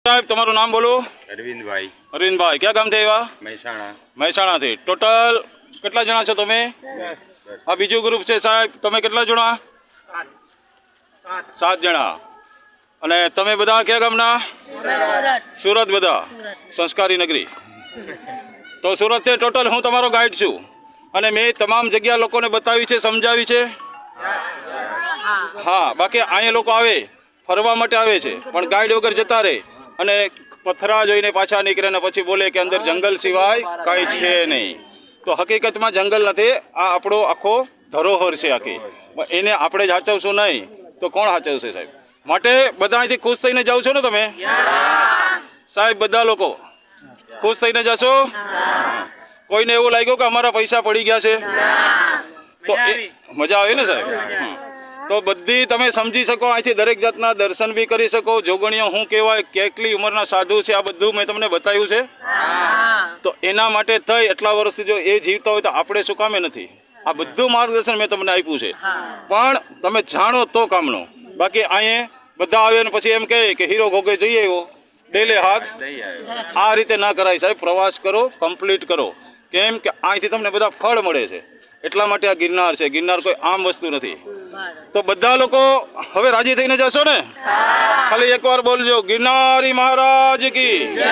સાહેબ તમારું નામ બોલો. અરવિંદભાઈ. અરવિંદભાઈ ક્યાં ગામથી આવ્યા? મહેસાણા. મહેસાણાથી. ટોટલ કેટલા જણા છો તમે? આ બીજું ગ્રુપ છે સાહેબ. તમે કેટલા જણા? 7 જણા. અને તમે બધા કયા ગામના? સુરત. બધા સંસ્કારી નગરી. તો સુરતથી ટોટલ હું તમારો ગાઈડ છું અને મેં તમામ જગ્યા લોકોને બતાવી છે, સમજાવી છે. હા, બાકી અહીંયા લોકો આવે ફરવા માટે આવે છે પણ ગાઈડ વગર જતા રહે અને પથરા જોઈને પાછા નીકળે ને પછી બોલે કે અંદર જંગલ સિવાય કાંઈ છે નહીં. તો હકીકતમાં જંગલ નથી, આ આપણો આખો ધરોહર છે આખી. એને આપણે જ સાચવશું નહીં તો કોણ સાચવશે સાહેબ? માટે બધા અહીંથી ખુશ થઈને જાઓ છો ને તમે સાહેબ? બધા લોકો ખુશ થઈને જશો? કોઈને એવું લાગ્યું કે અમારા પૈસા પડી ગયા છે? તો મજા આવે ને સાહેબ? તો બધી તમે સમજી શકો, અહીંથી દરેક જાતના દર્શન બી કરી શકો. જોગણીઓ શું કહેવાય, કેટલી ઉંમરના સાધુ છે, આ બધું મેં તમને બતાવ્યું છે. તો એના માટે થઈ એટલા વર્ષથી જો એ જીવતા હોય તો આપણે શું કામે નથી? આ બધું માર્ગદર્શન મેં તમને આપ્યું છે, પણ તમે જાણો તો કામનો. બાકી અહીંયા બધા આવે ને પછી એમ કહે કે હીરો ઘોઘે જઈએ એવો ડેલે હાથ, આ રીતે ના કરાય સાહેબ. પ્રવાસ કરો, કમ્પ્લીટ કરો. કેમ કે અહીંથી તમને બધા ફળ મળે છે. એટલા માટે આ ગિરનાર છે. ગિરનાર કોઈ આમ વસ્તુ નથી. તો બધા લોકો હવે રાજી થઈને જશો ને? ખાલી એકવાર બોલજો, ગિરનારી મહારાજ કી જય.